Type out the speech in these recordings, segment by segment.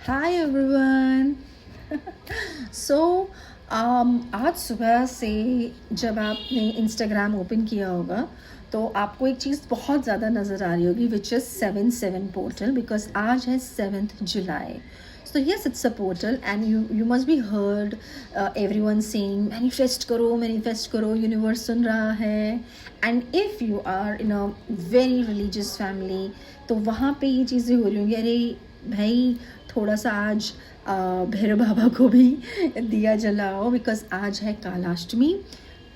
Hi everyone. सो आज सुबह से जब आपने इंस्टाग्राम ओपन किया होगा तो आपको एक चीज़ बहुत ज़्यादा नज़र आ रही होगी विच इज़ 7/7 पोर्टल, बिकॉज आज है 7th July. So yes, it's a portal and you must be heard everyone saying manifest करो, universe सुन रहा है. And if you are in a very religious family तो वहाँ पे ये चीज़ें हो रही होंगी, अरे भाई थोड़ा सा आज भैरव बाबा को भी दिया जलाओ बिकॉज आज है Kalashtami.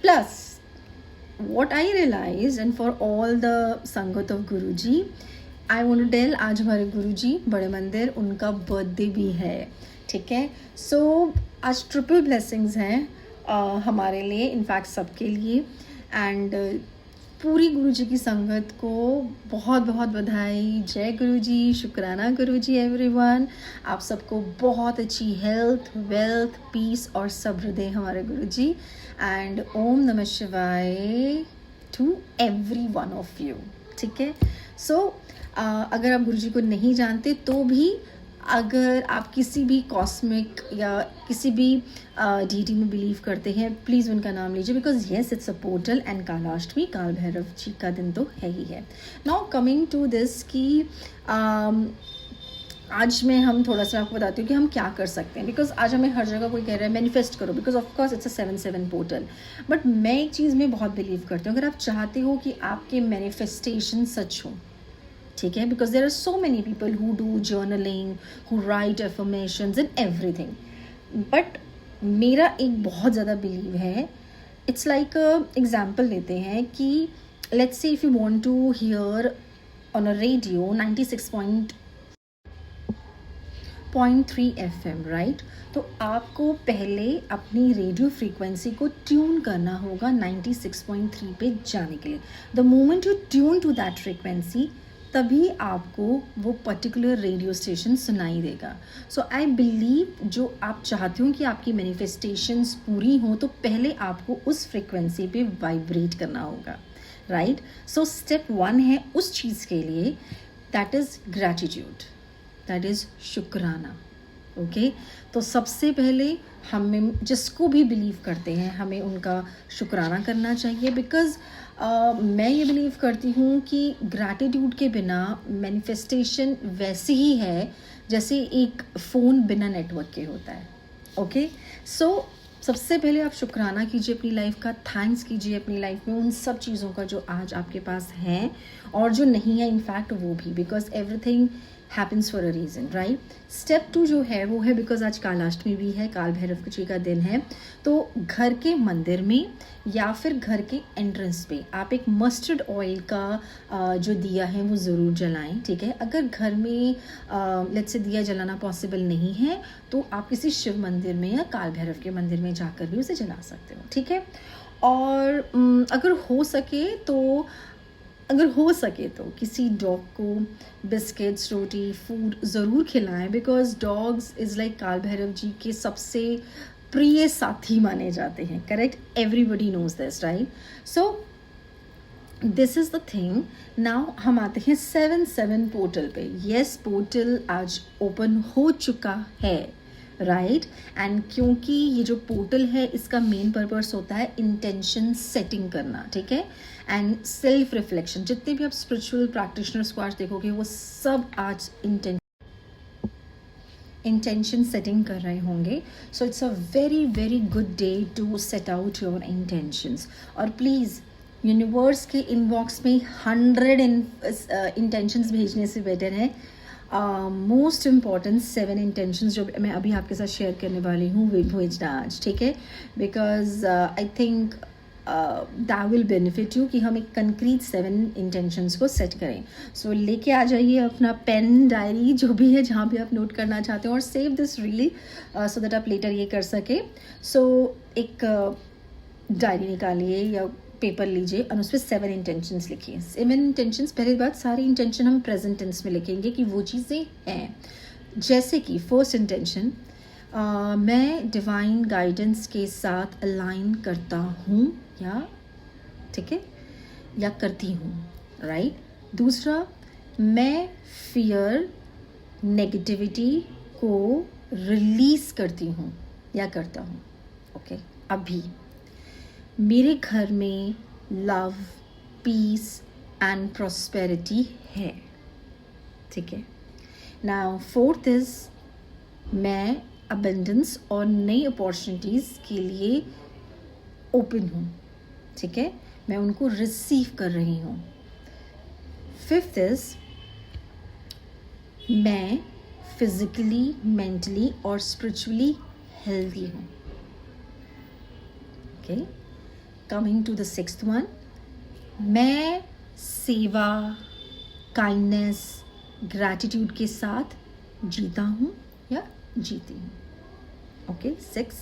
Plus what I realized, and for all the sangat of Guruji, I want to tell, आज हमारे गुरुजी बड़े मंदिर उनका बर्थडे भी है. ठीक है, सो आज ट्रिपल ब्लेसिंग्स हैं हमारे लिए, इनफैक्ट सबके लिए. एंड पूरी गुरुजी की संगत को बहुत बहुत बधाई. जय गुरुजी, शुक्राना गुरुजी एवरीवन. आप सबको बहुत अच्छी हेल्थ, वेल्थ, पीस और सब्र दे हमारे गुरुजी. एंड ओम नमः शिवाय to every one of you. ठीक है, सो अगर आप गुरुजी को नहीं जानते तो भी अगर आप किसी भी कॉस्मिक या किसी भी डीटी में बिलीव करते हैं, प्लीज़ उनका नाम लीजिए because yes it's a portal. And Kalashtami, काल भैरव जी का दिन तो है ही है. नाउ कमिंग टू दिस कि आज मैं हम थोड़ा सा आपको बताती हूँ कि हम क्या कर सकते हैं. बिकॉज आज हमें हर जगह कोई कह रहा है मैनिफेस्ट करो because of course it's a 7/7 portal. But मैं एक चीज़ में बहुत बिलीव करती हूँ, अगर आप चाहते हो कि आपके मैनिफेस्टेशन सच हो, ठीक है, because there are so many people who do journaling, who write affirmations and everything. But मेरा एक बहुत ज़्यादा बिलीव है, इट्स लाइक एग्जाम्पल लेते हैं कि let's say if you want to hear on a radio 96.3 FM, right. तो आपको पहले अपनी रेडियो फ्रीक्वेंसी को ट्यून करना होगा 96.3 पे जाने के लिए. The moment you tune to that frequency, तभी आपको वो पर्टिकुलर रेडियो स्टेशन सुनाई देगा. सो आई बिलीव जो आप चाहते हो कि आपकी मैनिफेस्टेशंस पूरी हों तो पहले आपको उस फ्रीक्वेंसी पे वाइब्रेट करना होगा, राइट. सो स्टेप 1 है उस चीज़ के लिए, that is gratitude, that is शुक्राना. ओके, तो सबसे पहले हमें जिसको भी बिलीव करते हैं हमें उनका शुक्राना करना चाहिए. बिकॉज़ मैं ये बिलीव करती हूँ कि ग्रैटिट्यूड के बिना मैनिफेस्टेशन वैसी ही है जैसे एक फ़ोन बिना नेटवर्क के होता है. ओके, सो सबसे पहले आप शुक्राना कीजिए अपनी लाइफ का, थैंक्स कीजिए अपनी लाइफ में उन सब चीज़ों का जो आज आपके पास हैं और जो नहीं है इनफैक्ट वो भी, because everything happens for a reason, right. Step 2 जो है वो है, बिकॉज आज कालाष्टमी भी है, काल भैरव जी का दिन है, तो घर के मंदिर में या फिर घर के एंट्रेंस पे आप एक मस्टर्ड ऑयल का जो दिया है वो ज़रूर जलाएं. ठीक है, अगर घर में लेट्स से दिया जलाना पॉसिबल नहीं है तो आप किसी शिव मंदिर में या काल भैरव के मंदिर में जाकर भी उसे जला सकते हो. ठीक है, और अगर हो सके तो किसी डॉग को बिस्किट्स, रोटी, फूड ज़रूर खिलाएं. बिकॉज डॉग्स इज़ लाइक काल भैरव जी के सबसे प्रिय साथी माने जाते हैं. Correct, everybody knows this, right. So this is the thing. Now हम आते हैं 7/7 पोर्टल पे. येस, पोर्टल आज ओपन हो चुका है, राइट. एंड क्योंकि ये जो पोर्टल है इसका मेन पर्पस होता है इंटेंशन सेटिंग करना. ठीक है, एंड सेल्फ रिफ्लेक्शन. जितने भी आप स्पिरिचुअल प्रैक्टिशनर्स को आज देखोगे वो सब आज इंटेंशन सेटिंग कर रहे होंगे. So it's a very very good day to set out your intentions. और प्लीज़ यूनिवर्स के इनबॉक्स में 100 इंटेंशंस भेजने से बेटर है मोस्ट इम्पॉर्टेंट 7 इंटेंशंस जो मैं अभी आपके साथ शेयर करने वाली हूँ वे भेजना आज. ठीक है, because I think that will benefit you कि हम एक कंक्रीट 7 इंटेंशंस को सेट करें. सो लेके आ जाइए अपना पेन, डायरी, जो भी है जहाँ भी आप नोट करना चाहते हो, और save this really so that आप लेटर ये कर सके. सो एक डायरी निकालिए या पेपर लीजिए और उस पर 7 इंटेंशंस लिखिए. 7 इंटेंशंस, पहली बात सारी इंटेंशन हम प्रेजेंट टेंस में लिखेंगे कि वो चीज़ें हैं. जैसे कि फर्स्ट इंटेंशन, मैं डिवाइन गाइडेंस के साथ अलाइन करता हूँ या ठीक है या करती हूँ, राइट. दूसरा, मैं फियर, नेगेटिविटी को रिलीज करती हूँ या करता हूँ. ओके, अभी मेरे घर में लव, पीस एंड प्रॉस्पेरिटी है. ठीक है. नाउ फोर्थ इज मैं अबंडेंस और नई अपॉर्चुनिटीज़ के लिए ओपन हूँ. ठीक है, मैं उनको रिसीव कर रही हूँ. फिफ्थ इज मैं फिजिकली, मेंटली और स्पिरिचुअली हेल्दी हूँ. Okay, coming to the sixth one, मैं सेवा, काइंडनेस, ग्रैटिट्यूड के साथ जीता हूँ या जीती हूँ. Okay, 6.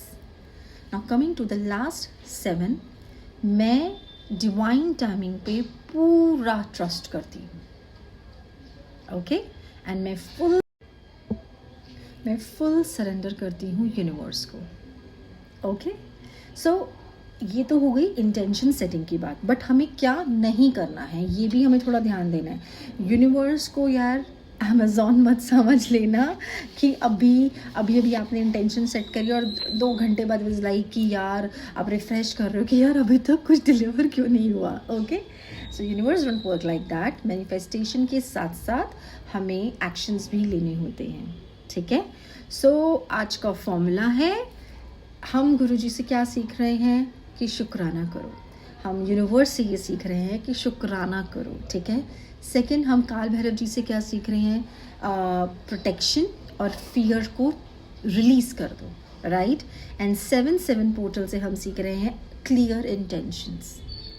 Now coming to the last 7, मैं डिवाइन टाइमिंग पे पूरा ट्रस्ट करती हूँ. ओके, एंड मैं फुल सरेंडर करती हूँ यूनिवर्स को. ओके, सो ये तो हो गई इंटेंशन सेटिंग की बात. बट हमें क्या नहीं करना है ये भी हमें थोड़ा ध्यान देना है. यूनिवर्स को यार अमेज़ॉन मत समझ लेना कि अभी आपने इंटेंशन सेट करी और 2 घंटे बाद वाज लाइक कि यार आप रिफ्रेश कर रहे हो कि यार अभी तक कुछ डिलीवर क्यों नहीं हुआ. Okay, so universe don't work like that. Manifestation के साथ साथ हमें एक्शंस भी लेने होते हैं. ठीक है. सो आज का फॉर्मूला है, हम गुरुजी से क्या सीख रहे हैं कि शुक्राना करो. हम यूनिवर्स से ये सीख रहे हैं कि शुक्राना करो. ठीक है. सेकंड, हम काल भैरव जी से क्या सीख रहे हैं, प्रोटेक्शन और फियर को रिलीज़ कर दो. राइट. एंड 7 पोर्टल से हम सीख रहे हैं clear intentions.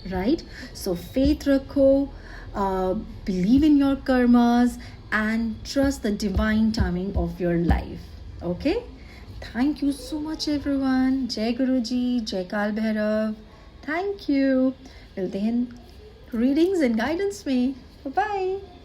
Right. So faith रखो, believe in your karmas and trust the divine timing of your life. Okay, thank you so much everyone. जय गुरु जी, जय काल भैरव. Thank you. मिलते हैं रीडिंग्स एंड गाइडेंस में. Bye bye.